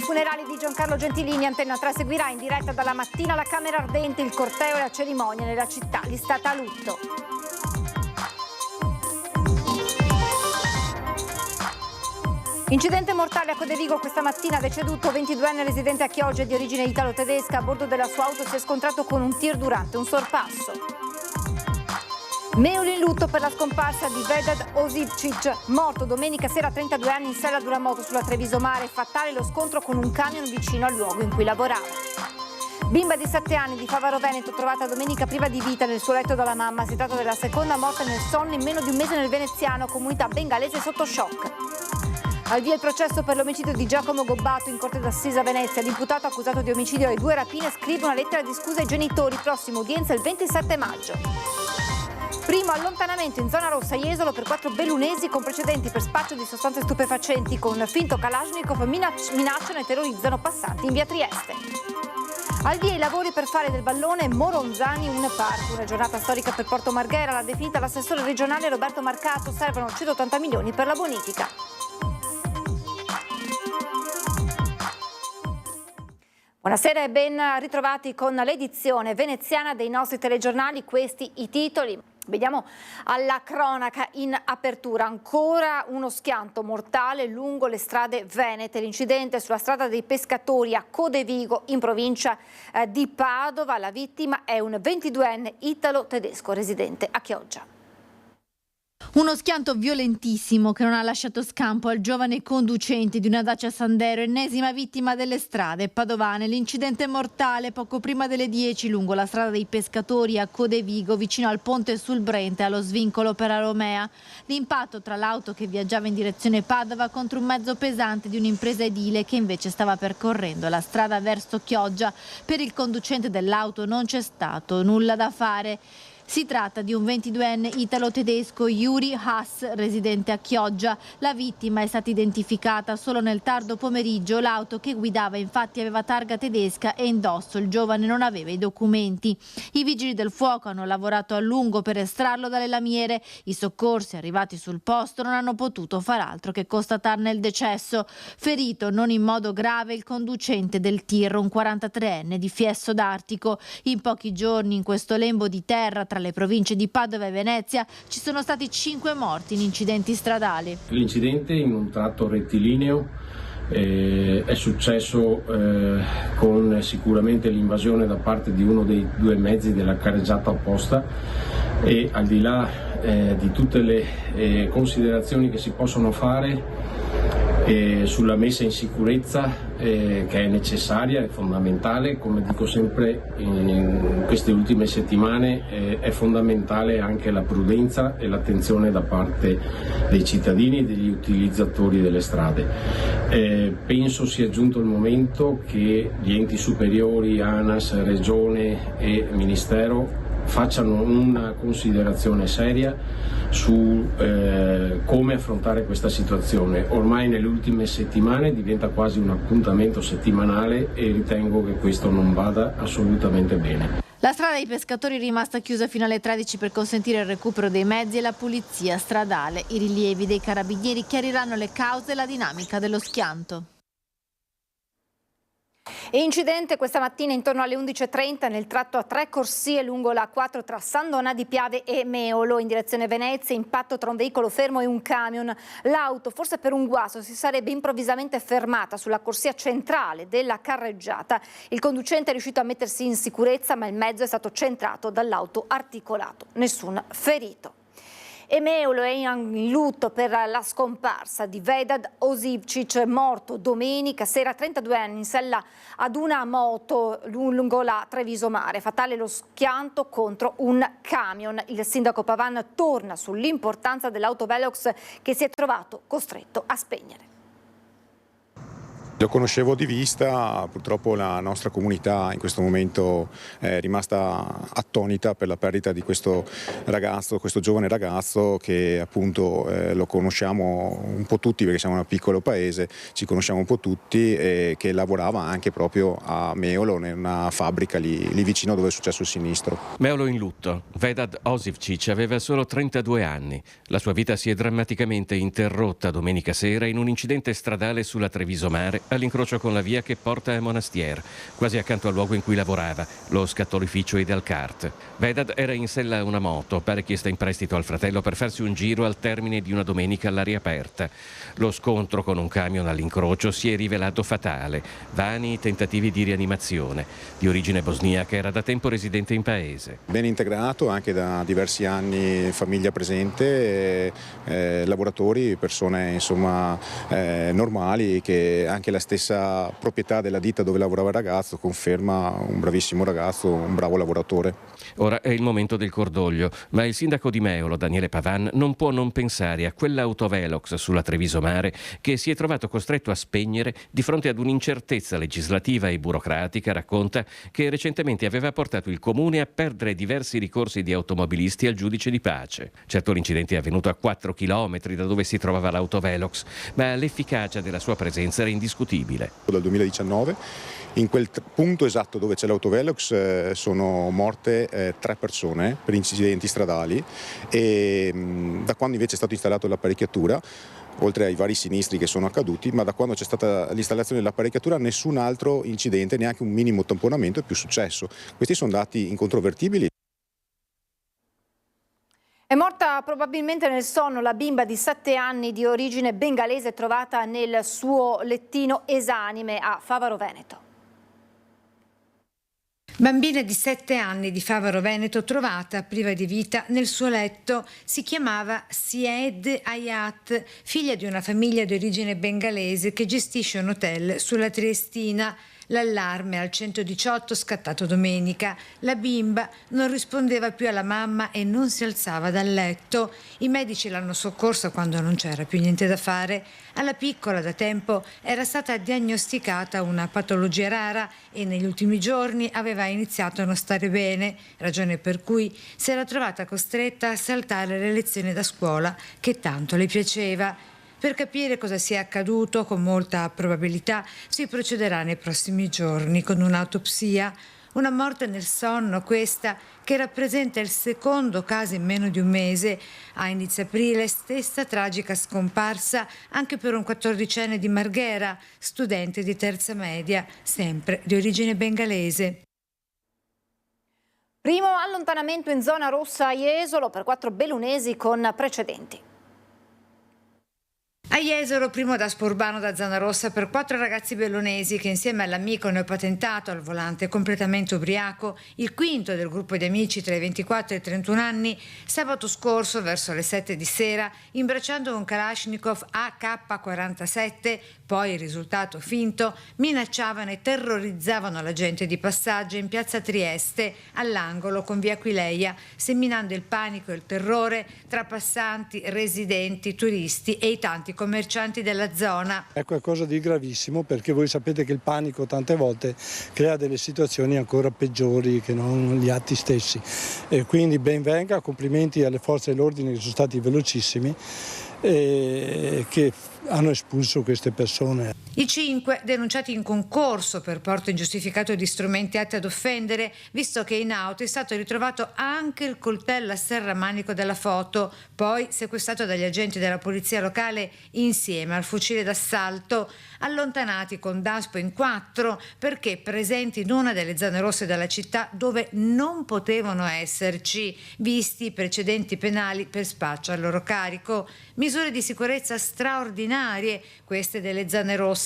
funerali di Giancarlo Gentilini, Antenna 3 seguirà in diretta dalla mattina la Camera Ardente, il corteo e la cerimonia nella città listata a lutto. Incidente mortale a Codevigo questa mattina, deceduto 22enne residente a Chioggia di origine italo-tedesca. A bordo della sua auto si è scontrato con un tir durante un sorpasso. Meoli in lutto per la scomparsa di Vedad Osipcic, morto domenica sera a 32 anni in sella ad una moto sulla Treviso Mare. Fatale lo scontro con un camion vicino al luogo in cui lavorava. Bimba di 7 anni di Favaro Veneto trovata domenica priva di vita nel suo letto dalla mamma. Si tratta della seconda morte nel sonno in meno di un mese nel veneziano, comunità bengalese sotto shock. Al via il processo per l'omicidio di Giacomo Gobbato in corte d'assise a Venezia. L'imputato accusato di omicidio e 2 rapine scrive una lettera di scusa ai genitori. Prossima udienza il 27 maggio. Primo allontanamento in zona rossa a Jesolo per 4 bellunesi con precedenti per spaccio di sostanze stupefacenti. Con un finto Kalashnikov minacciano e terrorizzano passanti in via Trieste. Al via i lavori per fare del Ballone Moronzani un parco. Una giornata storica per Porto Marghera, l'ha definita l'assessore regionale Roberto Marcato. Servono 180 milioni per la bonifica. Buonasera e ben ritrovati con l'edizione veneziana dei nostri telegiornali. Questi i titoli. Vediamo alla cronaca in apertura. Ancora uno schianto mortale lungo le strade venete. L'incidente sulla strada dei pescatori a Codevigo in provincia di Padova. La vittima è un 22enne italo-tedesco residente a Chioggia. Uno schianto violentissimo che non ha lasciato scampo al giovane conducente di una Dacia Sandero, ennesima vittima delle strade padovane. L'incidente mortale poco prima delle 10 lungo la strada dei pescatori a Codevigo, vicino al ponte sul Brenta, allo svincolo per Aromea. L'impatto tra l'auto che viaggiava in direzione Padova contro un mezzo pesante di un'impresa edile che invece stava percorrendo la strada verso Chioggia. Per il conducente dell'auto non c'è stato nulla da fare. Si tratta di un 22enne italo-tedesco, Yuri Haas, residente a Chioggia. La vittima è stata identificata solo nel tardo pomeriggio. L'auto che guidava infatti aveva targa tedesca e indosso il giovane non aveva i documenti. I vigili del fuoco hanno lavorato a lungo per estrarlo dalle lamiere. I soccorsi arrivati sul posto non hanno potuto far altro che constatarne il decesso. Ferito non in modo grave il conducente del tir, un 43enne di Fiesso d'Artico. In pochi giorni in questo lembo di terra tra le province di Padova e Venezia ci sono stati 5 morti in incidenti stradali. L'incidente in un tratto rettilineo è successo con sicuramente l'invasione da parte di uno dei 2 mezzi della carreggiata opposta e al di là di tutte le considerazioni che si possono fare sulla messa in sicurezza che è necessaria, è fondamentale, come dico sempre in queste ultime settimane è fondamentale anche la prudenza e l'attenzione da parte dei cittadini e degli utilizzatori delle strade. Penso sia giunto il momento che gli enti superiori, ANAS, Regione e Ministero facciano una considerazione seria su come affrontare questa situazione. Ormai nelle ultime settimane diventa quasi un appuntamento settimanale e ritengo che questo non vada assolutamente bene. La strada dei pescatori è rimasta chiusa fino alle 13 per consentire il recupero dei mezzi e la pulizia stradale. I rilievi dei carabinieri chiariranno le cause e la dinamica dello schianto. E incidente questa mattina intorno alle 11.30 nel tratto a 3 corsie lungo la A4 tra San Donà di Piave e Meolo in direzione Venezia. Impatto tra un veicolo fermo e un camion. L'auto, forse per un guasto, si sarebbe improvvisamente fermata sulla corsia centrale della carreggiata. Il conducente è riuscito a mettersi in sicurezza, ma il mezzo è stato centrato dall'auto articolato. Nessun ferito. E Meolo è in lutto per la scomparsa di Vedad Osipcic, morto domenica sera, 32 anni, in sella ad una moto lungo la Treviso Mare. Fatale lo schianto contro un camion. Il sindaco Pavan torna sull'importanza dell'autovelox che si è trovato costretto a spegnere. Lo conoscevo di vista, purtroppo la nostra comunità in questo momento è rimasta attonita per la perdita di questo ragazzo, questo giovane ragazzo che appunto lo conosciamo un po' tutti perché siamo un piccolo paese, ci conosciamo un po' tutti e che lavorava anche proprio a Meolo, in una fabbrica lì vicino dove è successo il sinistro. Meolo in lutto. Vedad Osipcic aveva solo 32 anni. La sua vita si è drammaticamente interrotta domenica sera in un incidente stradale sulla Treviso Mare all'incrocio con la via che porta a Monastier, quasi accanto al luogo in cui lavorava, lo scattolificio Idelkart. Vedad era in sella a una moto, pare chiesta in prestito al fratello per farsi un giro al termine di una domenica all'aria aperta. Lo scontro con un camion all'incrocio si è rivelato fatale. Vani i tentativi di rianimazione. Di origine bosniaca, era da tempo residente in paese. Ben integrato anche da diversi anni, famiglia presente, lavoratori, persone insomma normali, che anche la stessa proprietà della ditta dove lavorava il ragazzo conferma un bravissimo ragazzo, un bravo lavoratore. Ora è il momento del cordoglio, ma il sindaco di Meolo, Daniele Pavan, non può non pensare a quell'autovelox sulla Treviso Mare che si è trovato costretto a spegnere di fronte ad un'incertezza legislativa e burocratica, racconta, che recentemente aveva portato il comune a perdere diversi ricorsi di automobilisti al giudice di pace. Certo, l'incidente è avvenuto a 4 chilometri da dove si trovava l'autovelox, ma l'efficacia della sua presenza era indiscutibile. Dal 2019 in quel punto esatto dove c'è l'autovelox sono morte 3 persone per incidenti stradali e da quando invece è stato installato l'apparecchiatura, oltre ai vari sinistri che sono accaduti, ma da quando c'è stata l'installazione dell'apparecchiatura nessun altro incidente, neanche un minimo tamponamento è più successo. Questi sono dati incontrovertibili. È morta probabilmente nel sonno la bimba di 7 anni di origine bengalese trovata nel suo lettino esanime a Favaro Veneto. Bambina di 7 anni di Favaro Veneto trovata priva di vita nel suo letto. Si chiamava Syed Hayat, figlia di una famiglia di origine bengalese che gestisce un hotel sulla Triestina. L'allarme al 118 scattato domenica. La bimba non rispondeva più alla mamma e non si alzava dal letto. I medici l'hanno soccorsa quando non c'era più niente da fare. Alla piccola da tempo era stata diagnosticata una patologia rara e negli ultimi giorni aveva iniziato a non stare bene, ragione per cui si era trovata costretta a saltare le lezioni da scuola che tanto le piaceva. Per capire cosa sia accaduto, con molta probabilità si procederà nei prossimi giorni con un'autopsia. Una morte nel sonno questa, che rappresenta il secondo caso in meno di un mese. A inizio aprile stessa tragica scomparsa anche per un 14enne di Marghera, studente di terza media, sempre di origine bengalese. Primo allontanamento in zona rossa a Jesolo per 4 bellunesi con precedenti. A Jesolo, primo daspo urbano da zona rossa per 4 ragazzi bellunesi che insieme all'amico neopatentato al volante completamente ubriaco, il quinto del gruppo di amici tra i 24 e i 31 anni, sabato scorso verso le 7 di sera, imbracciando un Kalashnikov AK-47, poi il risultato finto, minacciavano e terrorizzavano la gente di passaggio in piazza Trieste, all'angolo con via Aquileia, seminando il panico e il terrore tra passanti, residenti, turisti e i tanti commercianti della zona. È qualcosa di gravissimo, perché voi sapete che il panico tante volte crea delle situazioni ancora peggiori che non gli atti stessi. E quindi ben venga, complimenti alle forze dell'ordine che sono stati velocissimi e che hanno espulso queste persone. I 5 denunciati in concorso per porto ingiustificato di strumenti atti ad offendere, visto che in auto è stato ritrovato anche il coltello a serramanico della foto, poi sequestrato dagli agenti della polizia locale insieme al fucile d'assalto, allontanati con daspo in 4 perché presenti in una delle zone rosse della città dove non potevano esserci, visti i precedenti penali per spaccio al loro carico. Misure di sicurezza straordinarie, queste delle zone rosse,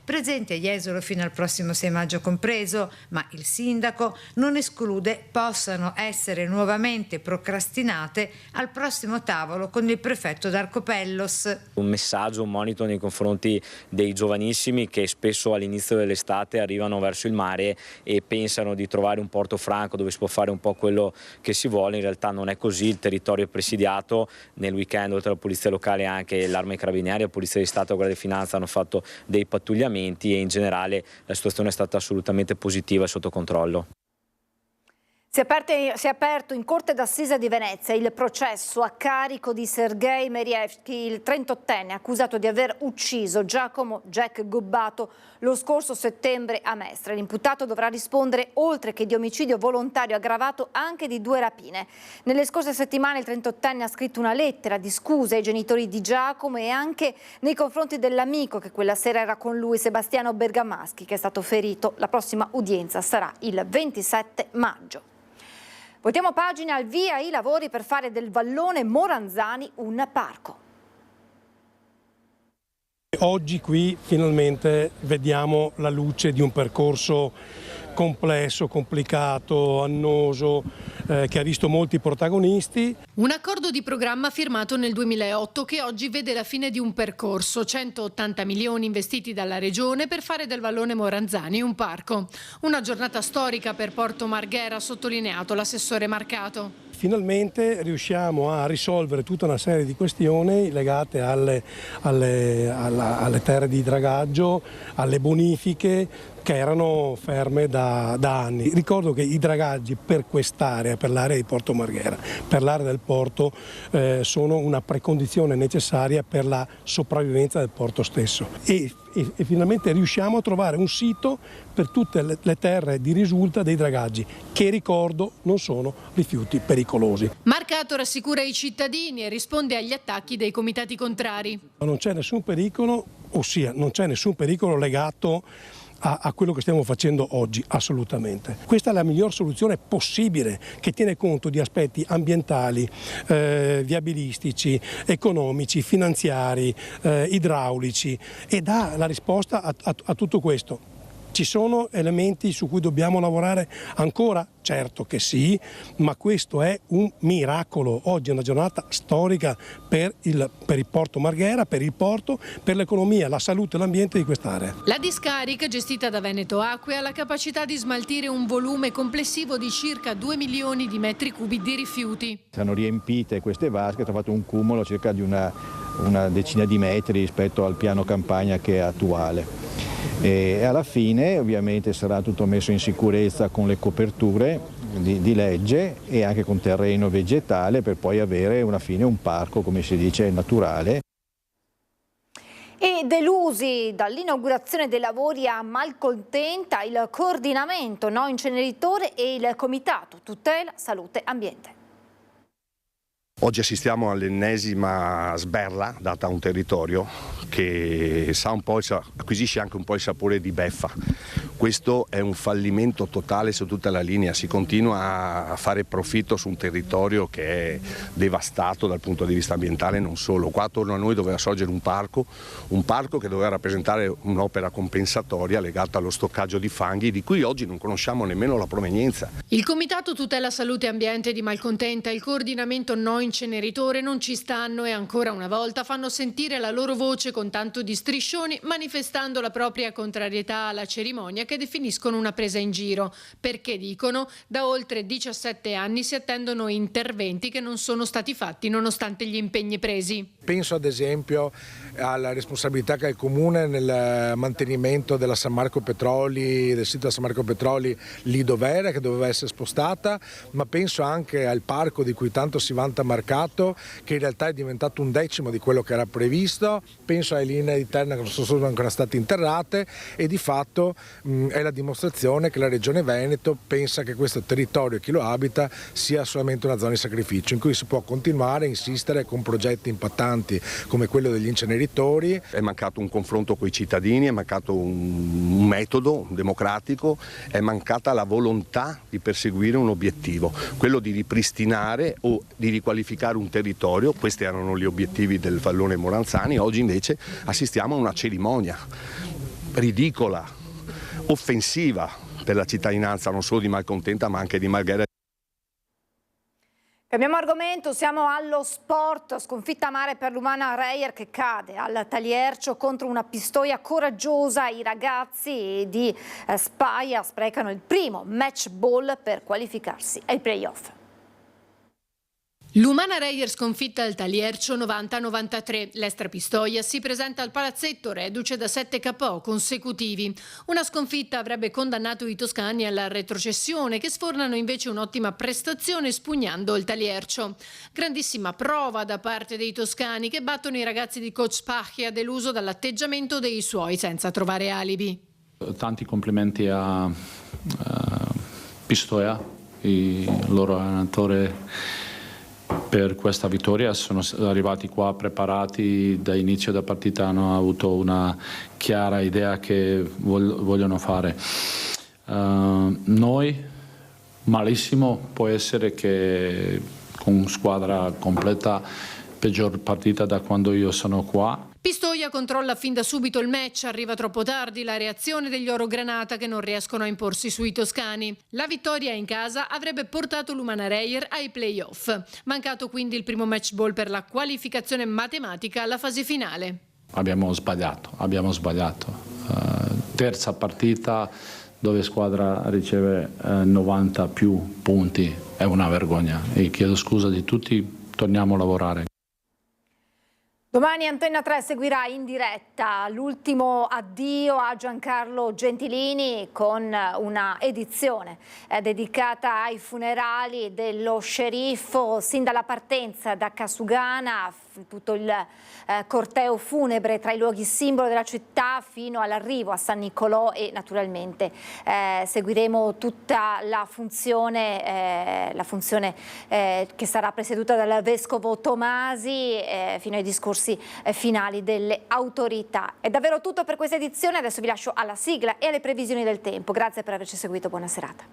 presenti a Jesolo fino al prossimo 6 maggio compreso, ma il sindaco non esclude possano essere nuovamente procrastinate al prossimo tavolo con il prefetto Darcopellos. Un messaggio, un monito nei confronti dei giovanissimi che spesso all'inizio dell'estate arrivano verso il mare e pensano di trovare un porto franco dove si può fare un po' quello che si vuole. In realtà non è così, il territorio è presidiato. Nel weekend, oltre alla polizia locale, anche l'Arma dei Carabinieri, la Polizia di Stato e la Guardia di Finanza hanno fatto dei pattugliamenti e in generale la situazione è stata assolutamente positiva e sotto controllo. Si è aperto in Corte d'Assise di Venezia il processo a carico di Sergej Merievski, il 38enne accusato di aver ucciso Giacomo Jack Gobbato lo scorso settembre a Mestre. L'imputato dovrà rispondere, oltre che di omicidio volontario aggravato, anche di 2 rapine. Nelle scorse settimane il 38enne ha scritto una lettera di scuse ai genitori di Giacomo e anche nei confronti dell'amico che quella sera era con lui, Sebastiano Bergamaschi, che è stato ferito. La prossima udienza sarà il 27 maggio. Voltiamo pagina, al via i lavori per fare del vallone Moranzani un parco. Oggi qui finalmente vediamo la luce di un percorso complesso, complicato, annoso, che ha visto molti protagonisti. Un accordo di programma firmato nel 2008 che oggi vede la fine di un percorso, 180 milioni investiti dalla Regione per fare del vallone Moranzani un parco. Una giornata storica per Porto Marghera, ha sottolineato l'assessore Marcato. Finalmente riusciamo a risolvere tutta una serie di questioni legate alle terre di dragaggio, alle bonifiche che erano ferme da anni. Ricordo che i dragaggi per quest'area, per l'area di Porto Marghera, per l'area del porto, sono una precondizione necessaria per la sopravvivenza del porto stesso. E finalmente riusciamo a trovare un sito per tutte le terre di risulta dei dragaggi, che ricordo non sono rifiuti pericolosi. Marcato rassicura i cittadini e risponde agli attacchi dei comitati contrari. Non c'è nessun pericolo, ossia non c'è nessun pericolo legato a quello che stiamo facendo oggi, assolutamente. Questa è la miglior soluzione possibile, che tiene conto di aspetti ambientali, viabilistici, economici, finanziari, idraulici, e dà la risposta a tutto questo. Ci sono elementi su cui dobbiamo lavorare ancora? Certo che sì, ma questo è un miracolo. Oggi è una giornata storica per il Porto Marghera, per il porto, per l'economia, la salute e l'ambiente di quest'area. La discarica, gestita da Veneto Acque, ha la capacità di smaltire un volume complessivo di circa 2 milioni di metri cubi di rifiuti. Sono riempite queste vasche, ha trovato un cumulo circa di una decina di metri rispetto al piano campagna che è attuale. E alla fine ovviamente sarà tutto messo in sicurezza con le coperture di legge e anche con terreno vegetale, per poi avere alla fine un parco, come si dice, naturale. E delusi dall'inaugurazione dei lavori a Malcontenta, il coordinamento No Inceneritore e il Comitato Tutela Salute Ambiente. Oggi assistiamo all'ennesima sberla data a un territorio che acquisisce anche un po' il sapore di beffa. Questo è un fallimento totale su tutta la linea, si continua a fare profitto su un territorio che è devastato dal punto di vista ambientale, non solo. Qua attorno a noi doveva sorgere un parco che doveva rappresentare un'opera compensatoria legata allo stoccaggio di fanghi di cui oggi non conosciamo nemmeno la provenienza. Il Comitato Tutela Salute Ambiente di Malcontenta e il coordinamento No Inceneritore non ci stanno e ancora una volta fanno sentire la loro voce con tanto di striscioni, manifestando la propria contrarietà alla cerimonia che definiscono una presa in giro, perché dicono da oltre 17 anni si attendono interventi che non sono stati fatti nonostante gli impegni presi. Penso ad esempio alla responsabilità che ha il Comune nel mantenimento della San Marco Petroli, del sito della San Marco Petroli lì dov'era, che doveva essere spostata, ma penso anche al parco di cui tanto si vanta Marcato, che in realtà è diventato 1/10 di quello che era previsto. Penso alle linee di terra che non sono ancora state interrate e di fatto è la dimostrazione che la Regione Veneto pensa che questo territorio e chi lo abita sia solamente una zona di sacrificio in cui si può continuare a insistere con progetti impattanti come quello degli inceneritori. È mancato un confronto con i cittadini, è mancato un metodo democratico, è mancata la volontà di perseguire un obiettivo, quello di ripristinare o di riqualificare un territorio. Questi erano gli obiettivi del vallone Moranzani. Oggi invece assistiamo a una cerimonia ridicola, offensiva per la cittadinanza non solo di Malcontenta ma anche di Marghera. Cambiamo argomento, siamo allo sport. Sconfitta amare per l'Umana Reyer che cade al Taliercio contro una Pistoia coraggiosa. I ragazzi di Spaia sprecano il primo match ball per qualificarsi ai playoff. L'Umana Reyer sconfitta al Taliercio 90-93. l'Estra Pistoia si presenta al palazzetto reduce da 7 KO consecutivi. Una sconfitta avrebbe condannato i toscani alla retrocessione, che sfornano invece un'ottima prestazione spugnando il Taliercio. Grandissima prova da parte dei toscani, che battono i ragazzi di coach Pacchia, deluso dall'atteggiamento dei suoi senza trovare alibi. Tanti complimenti a Pistoia, il loro allenatore, per questa vittoria. Sono arrivati qua preparati da inizio della partita, hanno avuto una chiara idea che vogliono fare. Noi malissimo, può essere che con squadra completa peggior partita da quando io sono qua. Pistoia controlla fin da subito il match, arriva troppo tardi la reazione degli Orogranata, che non riescono a imporsi sui toscani. La vittoria in casa avrebbe portato l'Umana Reyer ai play-off. Mancato quindi il primo match ball per la qualificazione matematica alla fase finale. Abbiamo sbagliato. Terza partita dove squadra riceve 90 più punti, è una vergogna e chiedo scusa di tutti, torniamo a lavorare. Domani Antenna 3 seguirà in diretta l'ultimo addio a Giancarlo Gentilini con una edizione dedicata ai funerali dello sceriffo, sin dalla partenza da Casugana, tutto il corteo funebre tra i luoghi simbolo della città fino all'arrivo a San Nicolò, e naturalmente seguiremo tutta la funzione che sarà presieduta dal Vescovo Tomasi fino ai discorsi finali delle autorità. È davvero tutto per questa edizione, adesso vi lascio alla sigla e alle previsioni del tempo. Grazie per averci seguito, buona serata.